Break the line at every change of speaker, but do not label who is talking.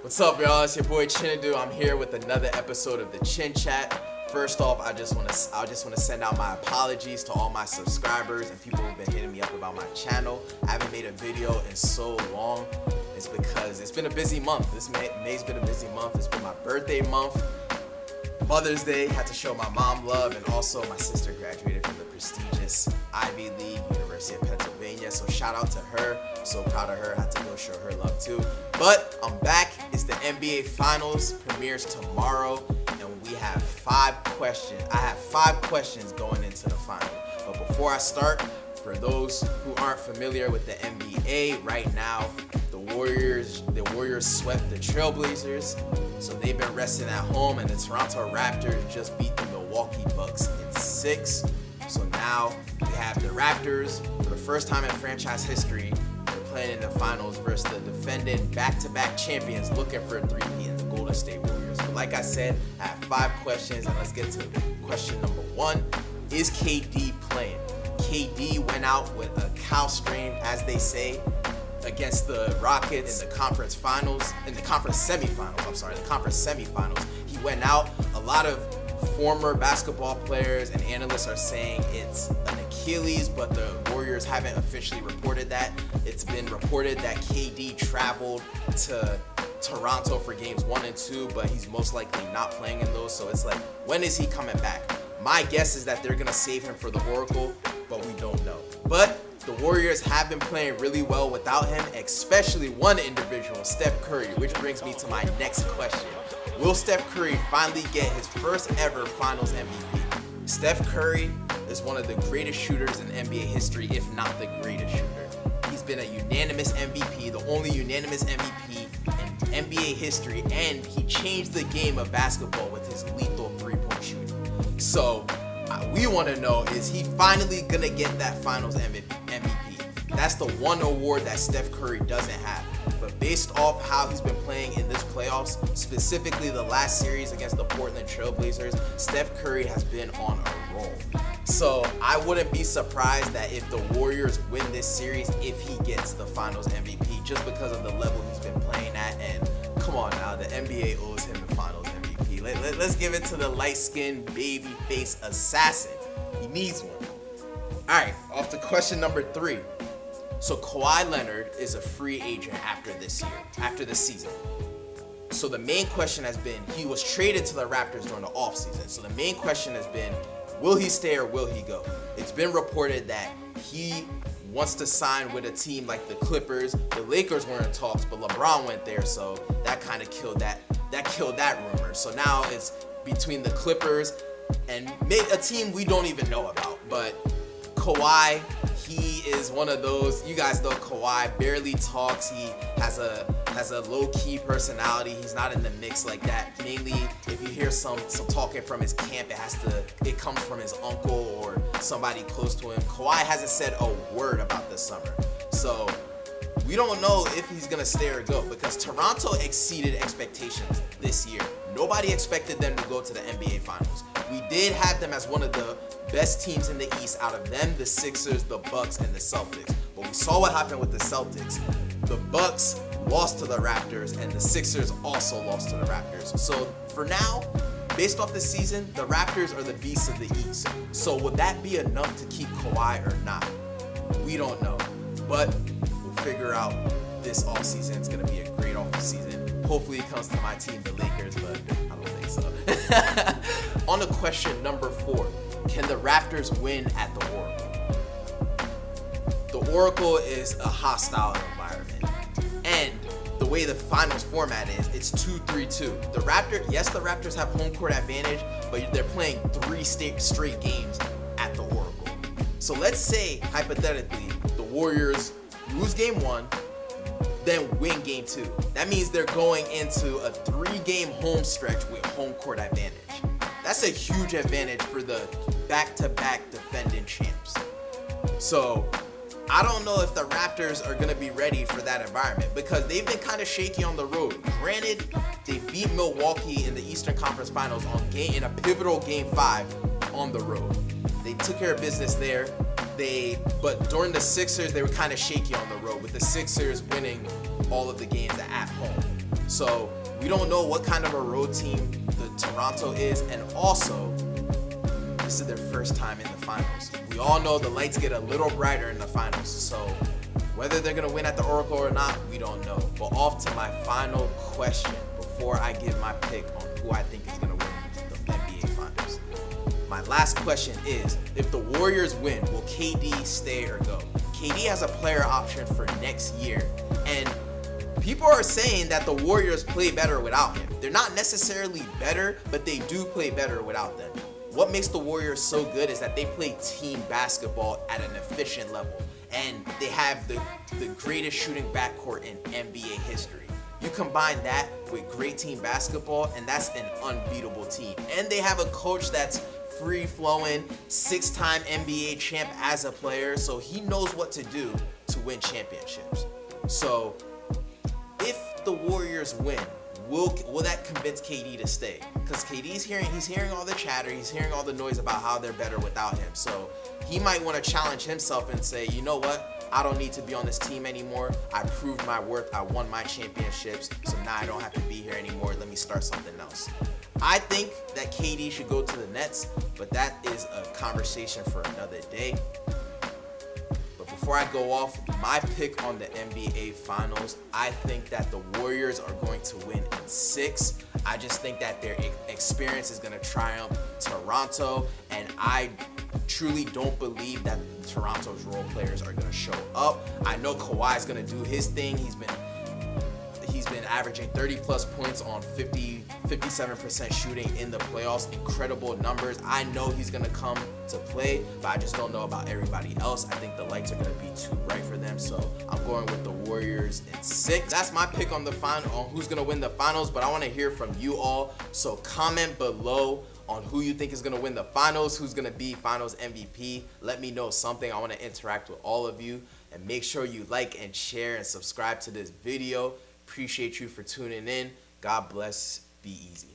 What's up, y'all? It's your boy Chinadu. I'm here with another episode of the Chin Chat. First off, I just want to send out my apologies to all my subscribers and people who've been hitting me up about my channel. I haven't made a video in so long. It's because it's been a busy month. May's been a busy month. It's been my birthday month. Mother's Day, had to show my mom love, and also my sister graduated from the prestigious Ivy League, University of Pennsylvania, so shout out to her. So proud of her, had to go show her love too. But I'm back. It's the NBA Finals, premieres tomorrow, and we have 5 questions. I have 5 questions going into the final. But before I start, for those who aren't familiar with the NBA right now, the Warriors swept the Trailblazers, so they've been resting at home, and the Toronto Raptors just beat the Milwaukee Bucks in 6. So now we have the Raptors, for the first time in franchise history, they're playing in the finals versus the defending back-to-back champions looking for a three-peat in the Golden State Warriors. But like I said, I have 5 questions, and let's get to question number 1. Is KD playing? KD went out with a calf strain, as they say, against the Rockets in the conference semifinals. He went out. A lot of former basketball players and analysts are saying it's an Achilles, but the Warriors haven't officially reported that. It's been reported that KD traveled to Toronto for games 1 and 2, but he's most likely not playing in those. So it's like, when is he coming back? My guess is that they're going to save him for the Oracle, but we don't know. But the Warriors have been playing really well without him, especially one individual, Steph Curry, which brings me to my next question. Will Steph Curry finally get his first ever Finals MVP? Steph Curry is one of the greatest shooters in NBA history, if not the greatest shooter. He's been a unanimous MVP, the only unanimous MVP in NBA history, and he changed the game of basketball with his lethal three-point shooting. So we want to know, is he finally going to get that Finals MVP? That's the one award that Steph Curry doesn't have. But based off how he's been playing in this playoffs, specifically the last series against the Portland Trailblazers, Steph Curry has been on a roll. So I wouldn't be surprised that if the Warriors win this series, if he gets the Finals MVP, just because of the level he's been playing at. And come on now, the NBA owes him the Finals MVP. Let's give it to the light-skinned baby-face assassin. He needs one. All right, off to question number 3. So Kawhi Leonard is a free agent after this season. So the main question has been, he was traded to the Raptors during the offseason. So the main question has been, will he stay or will he go? It's been reported that he wants to sign with a team like the Clippers. The Lakers were in talks, but LeBron went there, so that kind of killed that rumor. So now it's between the Clippers and a team we don't even know about. But Kawhi, he is one of those, you guys know Kawhi barely talks. He has a low-key personality. He's not in the mix like that. Mainly, if you hear some talking from his camp, it comes from his uncle or somebody close to him. Kawhi hasn't said a word about this summer. So we don't know if he's gonna stay or go, because Toronto exceeded expectations this year. Nobody expected them to go to the NBA Finals. We did have them as one of the best teams in the East. Out of them, the Sixers, the Bucks, and the Celtics. But we saw what happened with the Celtics. The Bucks lost to the Raptors, and the Sixers also lost to the Raptors. So for now, based off this season, the Raptors are the beasts of the East. So would that be enough to keep Kawhi or not? We don't know. But we'll figure out this offseason. It's going to be a great offseason. Hopefully it comes to my team, the Lakers, but I don't think so. On to question number 4. Can the Raptors win at the Oracle? The Oracle is a hostile environment. And the way the finals format is, it's 2-3-2. The Raptors have home court advantage, but they're playing 3 straight games at the Oracle. So let's say, hypothetically, the Warriors lose game 1, then win game 2. That means they're going into a 3-game home stretch with home court advantage. That's a huge advantage for the back-to-back defending champs. So I don't know if the Raptors are going to be ready for that environment, because they've been kind of shaky on the road. Granted, they beat Milwaukee in the Eastern Conference Finals in a pivotal Game 5 on the road. They took care of business there. But during the Sixers, they were kind of shaky on the road, with the Sixers winning all of the games at home. So we don't know what kind of a road team the Toronto is, and also this is their first time in the finals. We all know the lights get a little brighter in the finals, so whether they're gonna win at the Oracle or not, we don't know. But off to my final question before I give my pick on who I think is gonna win the NBA Finals. My last question is, if the Warriors win, will KD stay or go? KD has a player option for next year, and people are saying that the Warriors play better without him. They're not necessarily better, but they do play better without them. What makes the Warriors so good is that they play team basketball at an efficient level, and they have the greatest shooting backcourt in NBA history. You combine that with great team basketball, and that's an unbeatable team. And they have a coach that's free-flowing, 6-time NBA champ as a player, so he knows what to do to win championships. So if the Warriors win, will that convince KD to stay? Because KD's hearing all the chatter, he's hearing all the noise about how they're better without him. So he might want to challenge himself and say, you know what? I don't need to be on this team anymore. I proved my worth. I won my championships. So now I don't have to be here anymore. Let me start something else. I think that KD should go to the Nets, but that is a conversation for another day. But before I go off, my pick on the NBA Finals, I think that the Warriors are going to win in 6. I just think that their experience is going to triumph Toronto, and I truly don't believe that Toronto's role players are going to show up. I know Kawhi's going to do his thing. He's been averaging 30-plus points on 57% shooting in the playoffs. Incredible numbers. I know he's going to come to play, but I just don't know about everybody else. I think the lights are going to be too bright for them, so I'm going with the Warriors in 6. That's my pick on the final, on who's going to win the finals, but I want to hear from you all. So comment below on who you think is going to win the finals, who's going to be finals MVP. Let me know something. I want to interact with all of you, and make sure you like and share and subscribe to this video. Appreciate you for tuning in. God bless. Be easy.